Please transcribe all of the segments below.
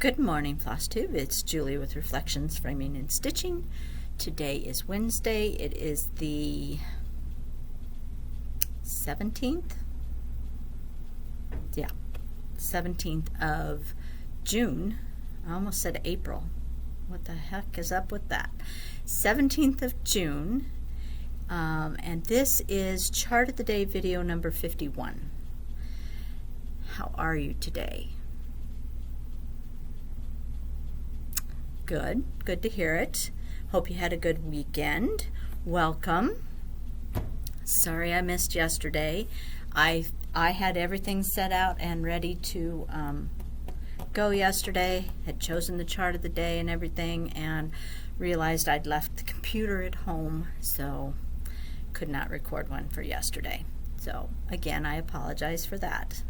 Good morning, Floss Tube. It's Julie with Reflections, Framing, and Stitching. Today is Wednesday. It is the 17th? Yeah, 17th of June. I almost said April. What the heck is up with that? 17th of June. And this is Chart of the Day video number 51. How are you today? Good. Good to hear it. Hope you had a good weekend. Welcome. Sorry I missed yesterday. I had everything set out and ready to go yesterday. Had chosen the chart of the day and everything, and realized I'd left the computer at home, so could not record one for yesterday. So again, I apologize for that.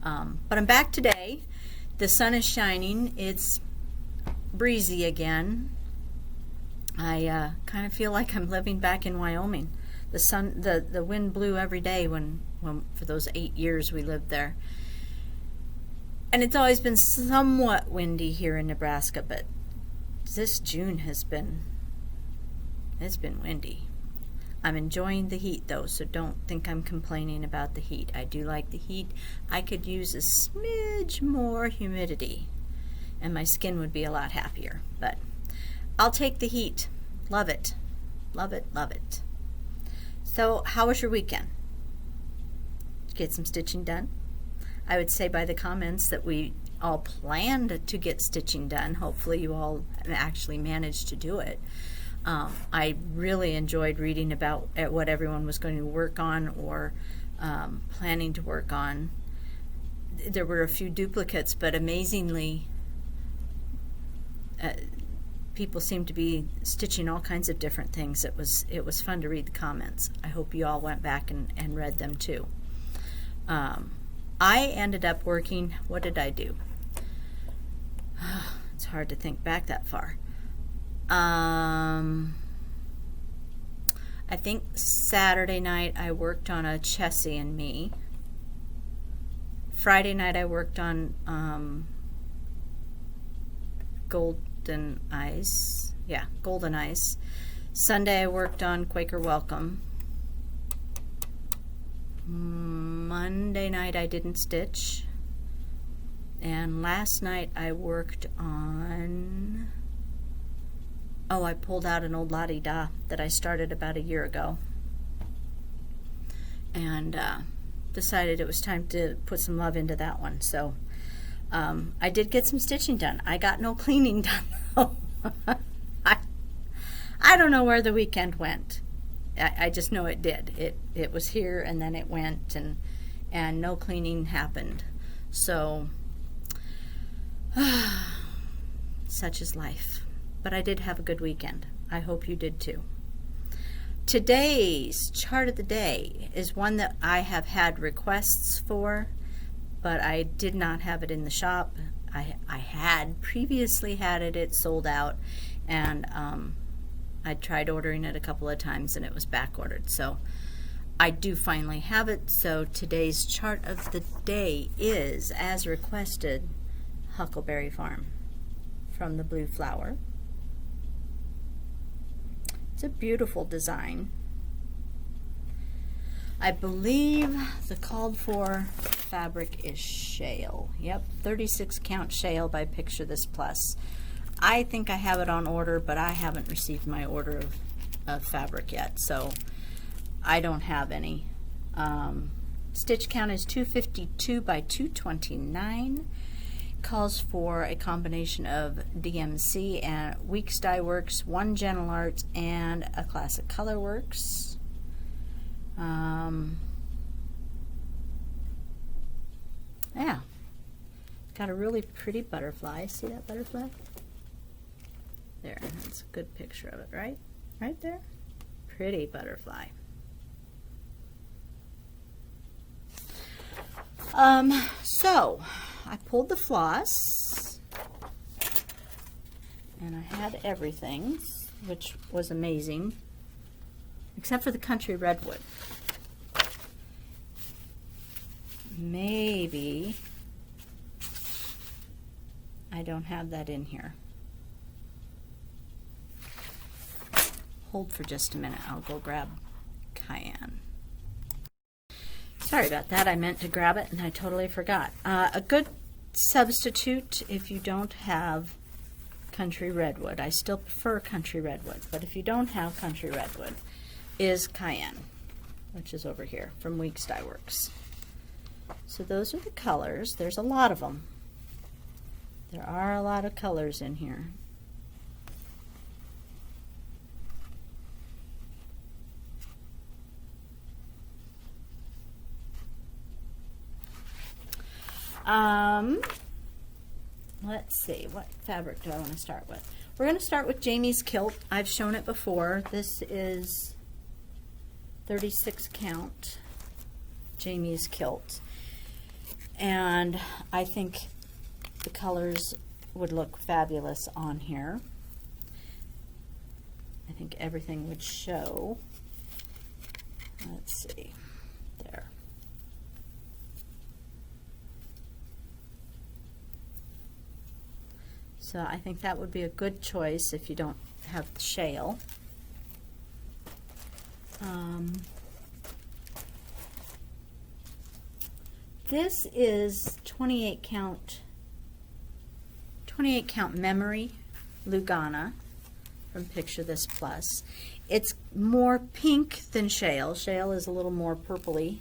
But I'm back today. The sun is shining. It's breezy again. I kind of feel like I'm living back in Wyoming. The wind blew every day when for those 8 years we lived there. And it's always been somewhat windy here in Nebraska, but this June it's been windy. I'm enjoying the heat though, so don't think I'm complaining about the heat. I do like the heat. I could use a smidge more humidity, and my skin would be a lot happier. But I'll take the heat. Love it. Love it, love it. So how was your weekend? Did you get some stitching done? I would say by the comments that we all planned to get stitching done. Hopefully you all actually managed to do it. I really enjoyed reading about what everyone was going to work on or planning to work on. There were a few duplicates, but amazingly people seem to be stitching all kinds of different things. It was fun to read the comments. I hope you all went back and read them too. I ended up working, what did I do? It's hard to think back that far. I think Saturday night I worked on a Chessie and Me. Friday night I worked on Golden Ice. Yeah, Golden Ice. Sunday I worked on Quaker Welcome. Monday night I didn't stitch. And last night I worked on... Oh, I pulled out an old la-di-da that I started about a year ago. And decided it was time to put some love into that one. So I did get some stitching done. I got no cleaning done though. I don't know where the weekend went. I just know it did. It was here and then it went, and no cleaning happened. So such is life. But I did have a good weekend. I hope you did too. Today's chart of the day is one that I have had requests for, but I did not have it in the shop. I had previously had it. It sold out, and I tried ordering it a couple of times and it was back ordered. So I do finally have it. So today's chart of the day is, as requested, Huckleberry Farm from the Blue Flower. It's a beautiful design. I believe the called for fabric is shale. Yep, 36 count shale by Picture This Plus. I think I have it on order, but I haven't received my order of fabric yet, so I don't have any. Stitch count is 252 by 229. Calls for a combination of DMC and Weeks Dye Works, one Gentle Arts, and a Classic Color Works. Yeah, got a really pretty butterfly. See that butterfly? There, that's a good picture of it, right? Right there? Pretty butterfly. So I pulled the floss, and I had everything, which was amazing, except for the Country Redwood. Maybe I don't have that in here. Hold for just a minute. I'll go grab cayenne. Sorry about that. I meant to grab it and I totally forgot. A good substitute if you don't have country redwood, I still prefer country redwood, but if you don't have country redwood, is cayenne, which is over here from Weeks Dye Works. So those are the colors. There's a lot of them. There are a lot of colors in here. Let's see, what fabric do I want to start with? We're going to start with Jamie's Kilt. I've shown it before. This is 36 count Jamie's Kilt. And I think the colors would look fabulous on here. I think everything would show. Let's see, there. So I think that would be a good choice if you don't have shale. This is 28 count memory Lugana from Picture This Plus. It's more pink than shale. Shale is a little more purpley.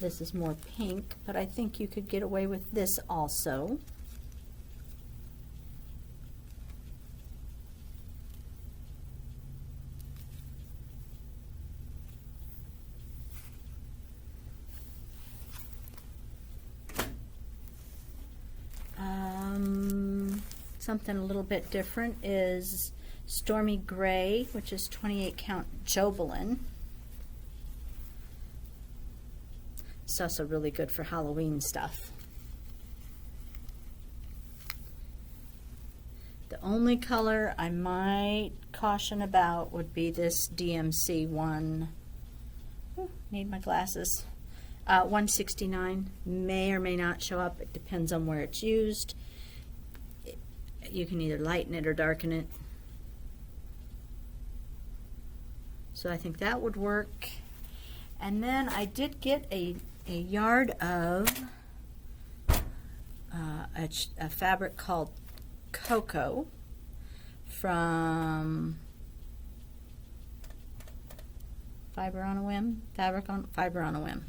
This is more pink, but I think you could get away with this also. Something a little bit different is Stormy Gray, which is 28 count Jobelin. It's also really good for Halloween stuff. The only color I might caution about would be this DMC one. Ooh, need my glasses. 169 may or may not show up. It depends on where it's used. You can either lighten it or darken it. So I think that would work. And then I did get a yard of a fabric called Cocoa from Fiber on a Whim. Fiber on a Whim.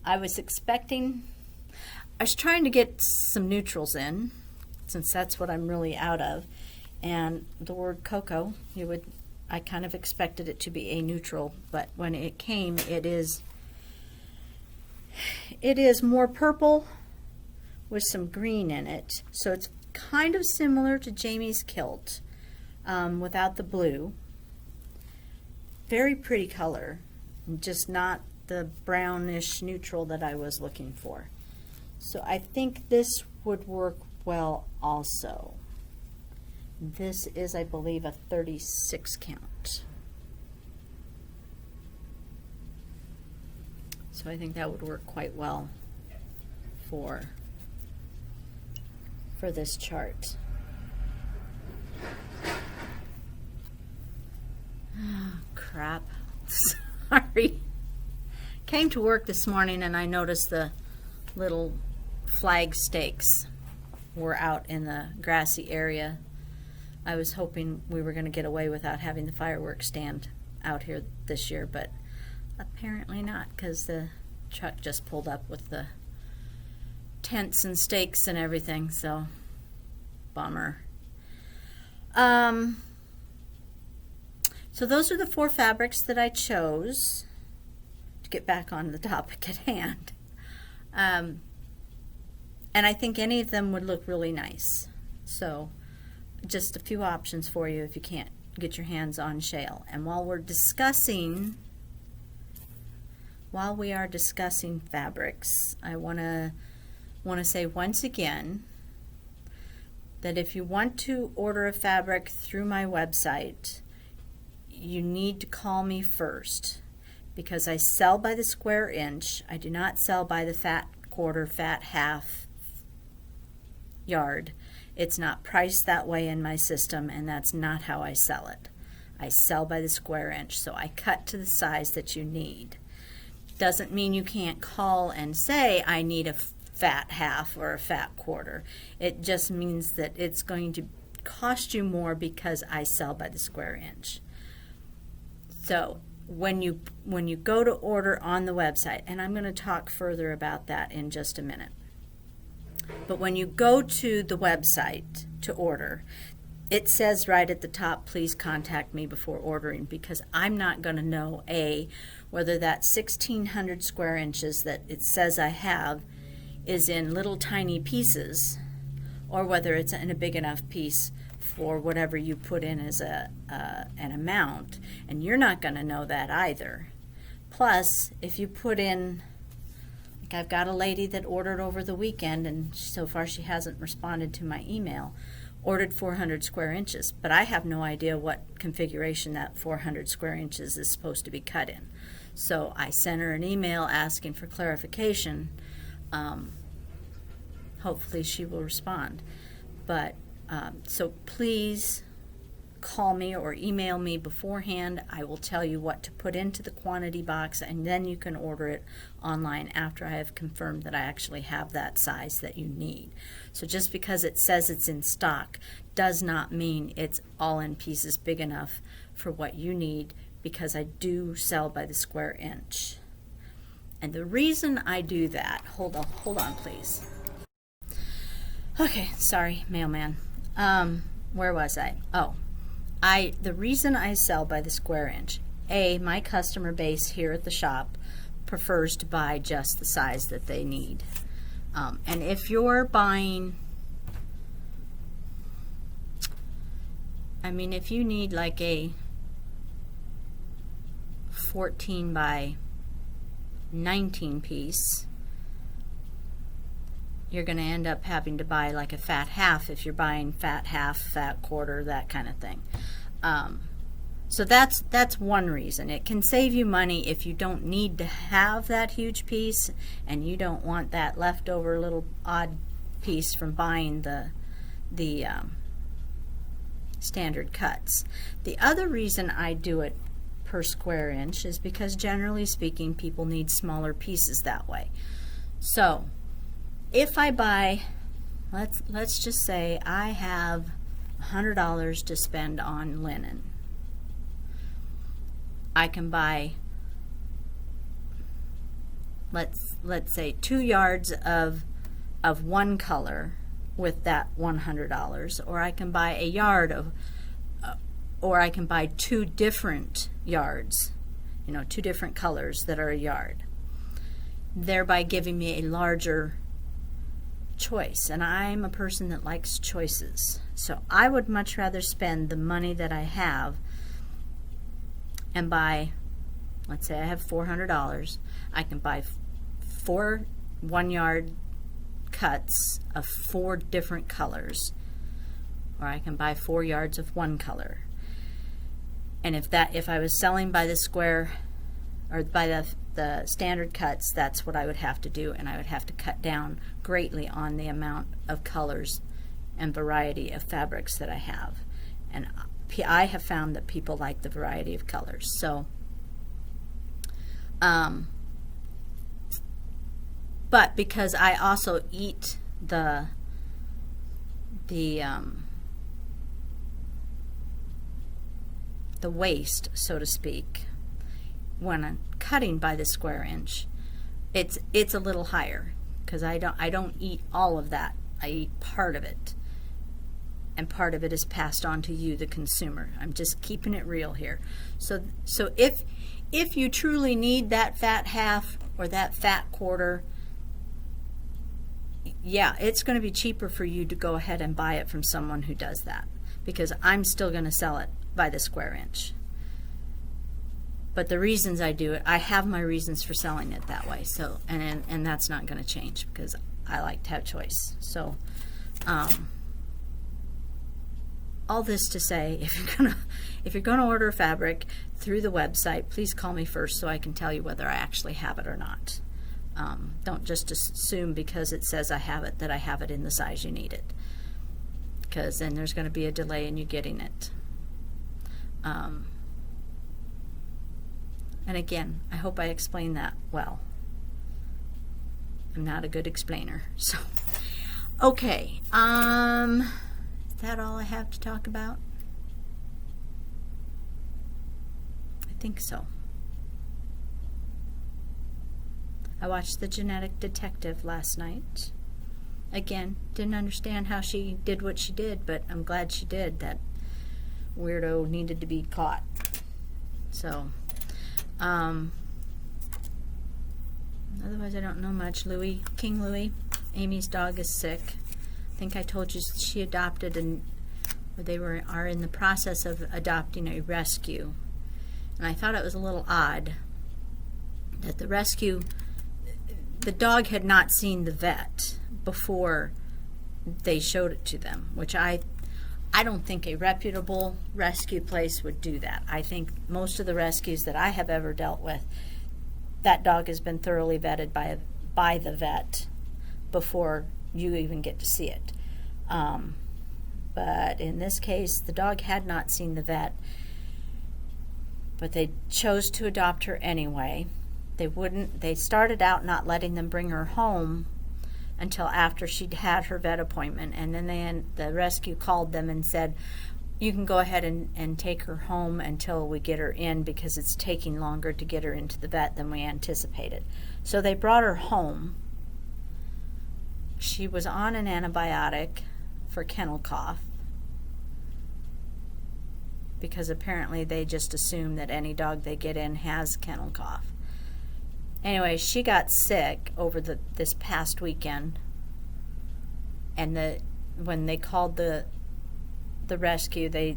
I was trying to get some neutrals in, since that's what I'm really out of, and the word cocoa, I kind of expected it to be a neutral, but when it came, it is more purple with some green in it, so it's kind of similar to Jamie's Kilt without the blue. Very pretty color, just not the brownish neutral that I was looking for. So I think this would work well also. This is, I believe, a 36 count. So I think that would work quite well for this chart. Oh, crap. Sorry. Came to work this morning and I noticed the little flag stakes were out in the grassy area. I was hoping we were going to get away without having the fireworks stand out here this year, but apparently not, because the truck just pulled up with the tents and stakes and everything, so bummer. So those are the 4 fabrics that I chose to get back on the topic at hand. And I think any of them would look really nice. So just a few options for you if you can't get your hands on shale. And while we are discussing fabrics, I want to say once again that if you want to order a fabric through my website, you need to call me first, because I sell by the square inch. I do not sell by the fat quarter, fat half, yard. It's not priced that way in my system, and that's not how I sell it. I sell by the square inch, so I cut to the size that you need. Doesn't mean you can't call and say, I need a fat half or a fat quarter. It just means that it's going to cost you more because I sell by the square inch. So when you go to order on the website, and I'm going to talk further about that in just a minute, but when you go to the website to order, it says right at the top, please contact me before ordering, because I'm not going to know, A, whether that 1,600 square inches that it says I have is in little tiny pieces, or whether it's in a big enough piece for whatever you put in as an amount, and you're not going to know that either. Plus, if you put in, like I've got a lady that ordered over the weekend, and so far she hasn't responded to my email, ordered 400 square inches, but I have no idea what configuration that 400 square inches is supposed to be cut in. So I sent her an email asking for clarification. Hopefully she will respond. But so please call me or email me beforehand. I will tell you what to put into the quantity box, and then you can order it online after I have confirmed that I actually have that size that you need. So just because it says it's in stock does not mean it's all in pieces big enough for what you need, because I do sell by the square inch. And the reason I do that, hold on please. Okay, sorry, mailman. Where was I? Oh, the reason I sell by the square inch, A, my customer base here at the shop prefers to buy just the size that they need. And if you're buying, if you need like a 14 by 19 piece, you're going to end up having to buy like a fat half if you're buying fat half, fat quarter, that kind of thing. So that's one reason. It can save you money if you don't need to have that huge piece and you don't want that leftover little odd piece from buying the standard cuts. The other reason I do it per square inch is because generally speaking people need smaller pieces that way. So if I buy, let's just say I have $100 to spend on linen. I can buy, let's say 2 yards of one color with that $100, or I can buy a yard of, or I can buy 2 different yards, 2 different colors that are a yard, thereby giving me a larger choice. And I'm a person that likes choices, so I would much rather spend the money that I have and buy, let's say I have $400, I can buy 4 1-yard cuts of 4 different colors, or I can buy 4 yards of one color. And if I was selling by the square or by the standard cuts, that's what I would have to do, and I would have to cut down greatly on the amount of colors and variety of fabrics that I have. And I have found that people like the variety of colors. So but because I also eat the waste, so to speak, when I'm cutting by the square inch, it's a little higher, because I don't eat all of that. I eat part of it, and part of it is passed on to you, the consumer. I'm just keeping it real here. So if you truly need that fat half or that fat quarter, yeah, it's going to be cheaper for you to go ahead and buy it from someone who does that, because I'm still going to sell it by the square inch. But the reasons I do it, I have my reasons for selling it that way. So and that's not going to change, because I like to have choice. So all this to say, if you're gonna order fabric through the website, please call me first so I can tell you whether I actually have it or not. Don't just assume because it says I have it that I have it in the size you need it, because then there's going to be a delay in you getting it. And again, I hope I explained that well. I'm not a good explainer, so okay. Is that all I have to talk about? I think so. I watched The Genetic Detective last night. Again, didn't understand how she did what she did, but I'm glad she did. That weirdo needed to be caught. So, otherwise I don't know much. King Louie, Amy's dog, is sick. I think I told you she adopted, and they are in the process of adopting a rescue. And I thought it was a little odd that the dog had not seen the vet before they showed it to them, which I don't think a reputable rescue place would do that. I think most of the rescues that I have ever dealt with, that dog has been thoroughly vetted by the vet before you even get to see it. But in this case, the dog had not seen the vet, but they chose to adopt her anyway. They started out not letting them bring her home until after she'd had her vet appointment, and then the rescue called them and said, you can go ahead and take her home until we get her in, because it's taking longer to get her into the vet than we anticipated. So they brought her home. She was on an antibiotic for kennel cough, because apparently they just assume that any dog they get in has kennel cough. Anyway, she got sick over this past weekend, and when they called the rescue, they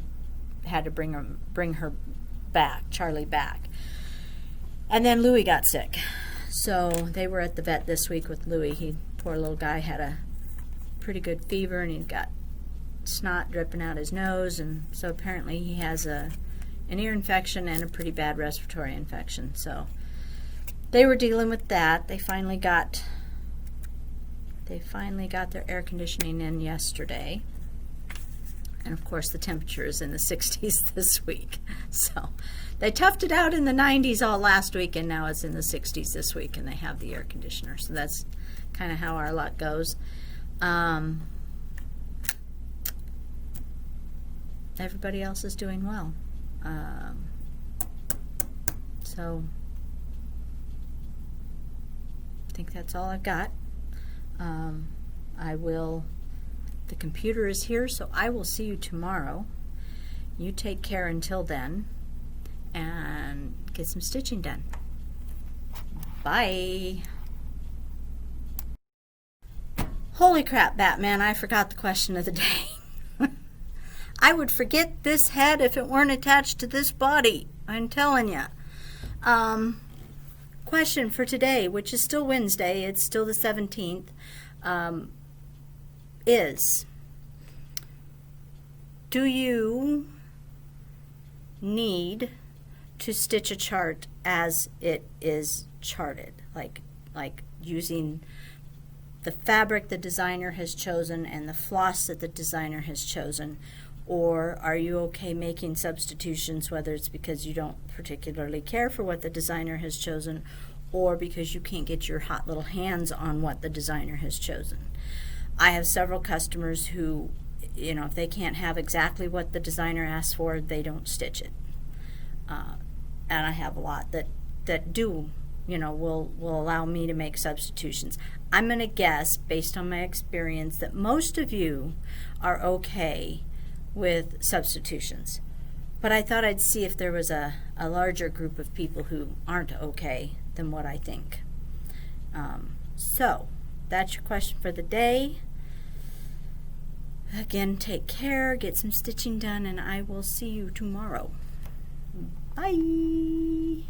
had to bring her back, Charlie back. And then Louie got sick. So they were at the vet this week with Louie. Poor little guy, had a pretty good fever, and he got snot dripping out his nose, and so apparently he has an ear infection and a pretty bad respiratory infection. So they were dealing with that. They finally got their air conditioning in yesterday. And of course the temperature is in the 60s this week. So they toughed it out in the 90s all last week, and now it's in the 60s this week, and they have the air conditioner. So that's kind of how our luck goes. Everybody else is doing well. So I think that's all I've got. The computer is here, so I will see you tomorrow. You take care until then, and get some stitching done. Bye. Holy crap, Batman, I forgot the question of the day. I would forget this head if it weren't attached to this body. I'm telling you. Question for today, which is still Wednesday, it's still the 17th, is, do you need to stitch a chart as it is charted, like using the fabric the designer has chosen and the floss that the designer has chosen? Or are you okay making substitutions, whether it's because you don't particularly care for what the designer has chosen, or because you can't get your hot little hands on what the designer has chosen? I have several customers who, if they can't have exactly what the designer asks for, they don't stitch it. And I have a lot that do, will allow me to make substitutions. I'm going to guess, based on my experience, that most of you are okay with substitutions. But I thought I'd see if there was a larger group of people who aren't okay than what I think. So, that's your question for the day. Again, take care, get some stitching done, and I will see you tomorrow. Bye!